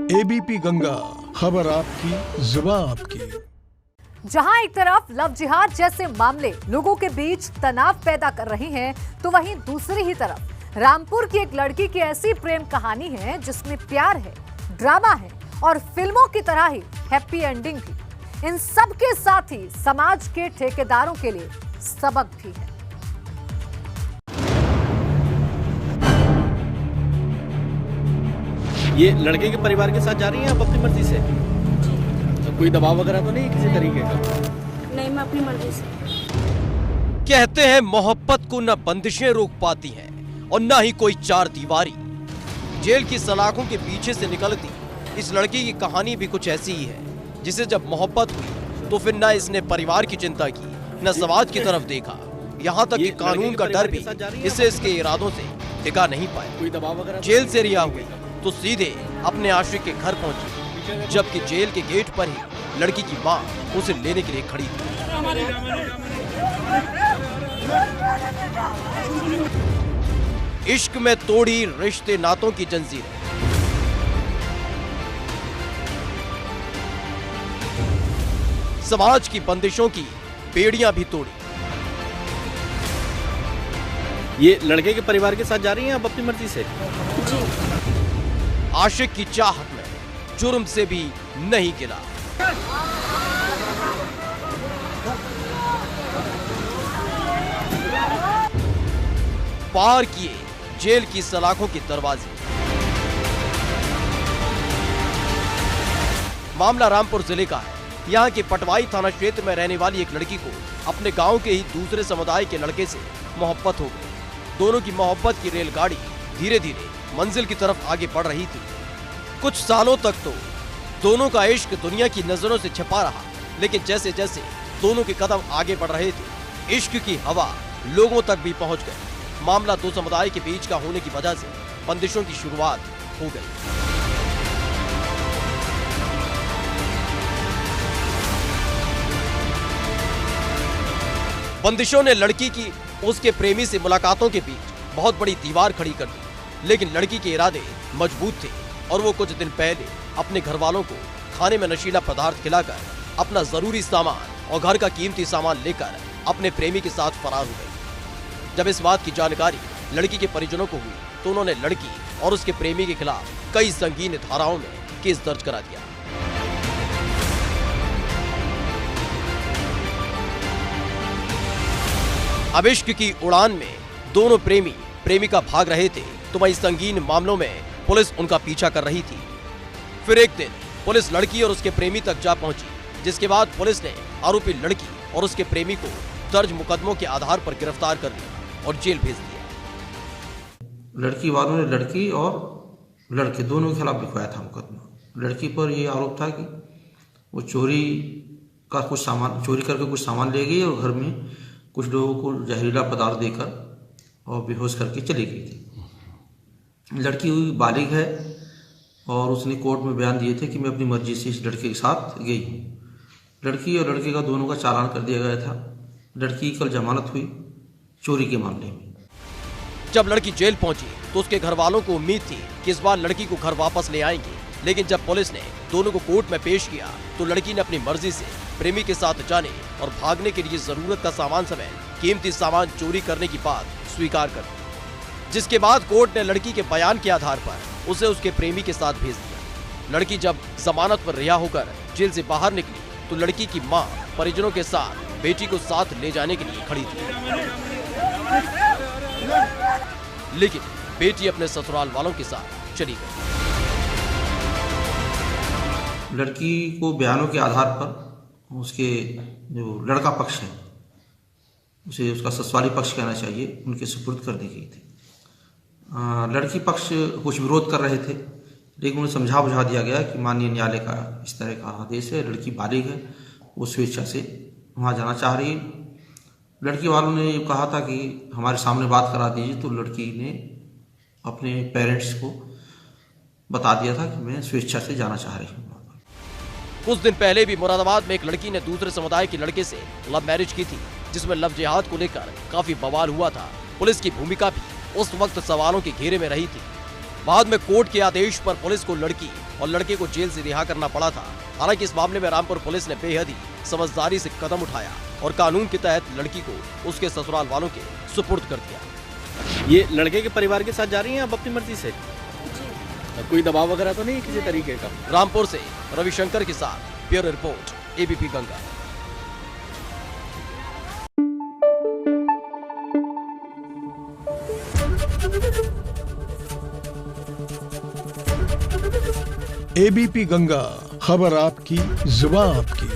ABP Ganga, खबर आपकी, जुबान आपकी। जहां एक तरफ लव जिहाद जैसे मामले लोगों के बीच तनाव पैदा कर रहे हैं, तो वहीं दूसरी ही तरफ रामपुर की एक लड़की की ऐसी प्रेम कहानी है जिसमें प्यार है, ड्रामा है और फिल्मों की तरह ही हैप्पी एंडिंग भी। इन सब के साथ ही समाज के ठेकेदारों के लिए सबक भी है। ये लड़के के परिवार के साथ जा रही हैं आप अपनी मर्जी से? तो कोई दबाव वगैरह तो नहीं किसी तरीके का? नहीं, मैं अपनी मर्जी से। कहते हैं मोहब्बत को न बंदिशें रोक पाती हैं और न ही कोई चार दीवारी। जेल की सलाखों के पीछे से निकलती इस लड़की की कहानी भी कुछ ऐसी ही है, जिसे जब मोहब्बत हुई तो फिर न इसने परिवार की चिंता की, न समाज की तरफ देखा। यहाँ तक कि कानून का डर भी इसे इसके इरादों से टिका नहीं पाया। कोई दबाव वगैरह? जेल से रिहा हुई तो सीधे अपने आशिक के घर पहुंची, जबकि जेल के गेट पर ही लड़की की मां उसे लेने के लिए खड़ी थी। इश्क में तोड़ी रिश्ते नातों की जंजीरें, समाज की बंदिशों की बेड़ियां भी तोड़ी। ये लड़के के परिवार के साथ जा रही हैं आप अपनी मर्जी से? जी। आशिक की चाहत में जुर्म से भी नहीं गिला। पार किए जेल की सलाखों के दरवाजे। मामला रामपुर जिले का है। यहाँ के पटवाई थाना क्षेत्र में रहने वाली एक लड़की को अपने गांव के ही दूसरे समुदाय के लड़के से मोहब्बत हो गई। दोनों की मोहब्बत की रेलगाड़ी धीरे धीरे मंजिल की तरफ आगे बढ़ रही थी। कुछ सालों तक तो दोनों का इश्क दुनिया की नजरों से छिपा रहा, लेकिन जैसे जैसे दोनों के कदम आगे बढ़ रहे थे, इश्क की हवा लोगों तक भी पहुंच गई। मामला दो समुदाय के बीच का होने की वजह से बंदिशों की शुरुआत हो गई। बंदिशों ने लड़की की उसके प्रेमी से मुलाकातों के बीच बहुत बड़ी दीवार खड़ी कर दी, लेकिन लड़की के इरादे मजबूत थे और वो कुछ दिन पहले अपने घर वालों को खाने में नशीला पदार्थ खिलाकर अपना जरूरी सामान और घर का कीमती सामान लेकर अपने प्रेमी के साथ फरार हो गई। जब इस बात की जानकारी लड़की के परिजनों को हुई तो उन्होंने लड़की और उसके प्रेमी के खिलाफ कई संगीन धाराओं में केस दर्ज करा दिया। अब इश्क की उड़ान में दोनों प्रेमी प्रेमिका भाग रहे थे, तो वही संगीन मामलों में पुलिस उनका पीछा कर रही थी। फिर एक दिन पुलिस लड़की और उसके प्रेमी तक जा पहुंची, जिसके बाद पुलिस ने आरोपी लड़की और उसके प्रेमी को दर्ज मुकदमों के आधार पर गिरफ्तार कर लिया और जेल भेज दिया। लड़की वालों ने लड़की और लड़के दोनों के खिलाफ लिखवाया था मुकदमा। लड़की पर यह आरोप था कि वो चोरी करके कुछ सामान ले गई और घर में कुछ लोगों को जहरीला पदार्थ देकर और बेहोश करके चली गई थी। लड़की बालिग है और उसने कोर्ट में बयान दिए थे कि मैं अपनी मर्जी से इस लड़के के साथ गई हूँ। लड़की और लड़के का दोनों का चालान कर दिया गया था। लड़की की कल जमानत हुई चोरी के मामले में। जब लड़की जेल पहुंची तो उसके घर वालों को उम्मीद थी कि इस बार लड़की को घर वापस ले आएंगे, लेकिन जब पुलिस ने दोनों को कोर्ट में पेश किया तो लड़की ने अपनी मर्जी से प्रेमी के साथ जाने और भागने के लिए जरूरत का सामान समेत कीमती सामान चोरी करने की बात स्वीकार कर दी, जिसके बाद कोर्ट ने लड़की के बयान के आधार पर उसे उसके प्रेमी के साथ भेज दिया। लड़की जब जमानत पर रिहा होकर जेल से बाहर निकली तो लड़की की मां परिजनों के साथ बेटी को साथ ले जाने के लिए खड़ी थी, लेकिन बेटी अपने ससुराल वालों के साथ चली गई। लड़की को बयानों के आधार पर उसके जो लड़का पक्ष है, उसे उसका ससुराली पक्ष कहना चाहिए, उनके सुपुर्द कर दी गई थी। लड़की पक्ष कुछ विरोध कर रहे थे, लेकिन उन्हें समझा बुझा दिया गया कि माननीय न्यायालय का इस तरह का आदेश है, लड़की बालिग है, वो स्वेच्छा से वहाँ जाना चाह रही है। लड़की वालों ने ये कहा था कि हमारे सामने बात करा दीजिए, तो लड़की ने अपने पेरेंट्स को बता दिया था कि मैं स्वेच्छा से जाना चाह रही हूँ। कुछ दिन पहले भी मुरादाबाद में एक लड़की ने दूसरे समुदाय के लड़के से लव मैरिज की थी, जिसमें लव जिहाद को लेकर काफी बवाल हुआ था। पुलिस की भूमिका भी उस वक्त सवालों के घेरे में रही थी। बाद में कोर्ट के आदेश पर पुलिस को लड़की और लड़के को जेल से रिहा करना पड़ा था। हालांकि इस मामले में रामपुर पुलिस ने बेहद ही समझदारी से कदम उठाया और कानून के तहत लड़की को उसके ससुराल वालों के सुपुर्द कर दिया। ये लड़के के परिवार के साथ जा रही हैं आप अपनी मर्जी से? कोई दबाव वगैरह तो नहीं किसी तरीके का? रामपुर से रविशंकर के साथ bureau report, ABP Ganga. ABP Ganga, खबर आपकी, जुबान आपकी।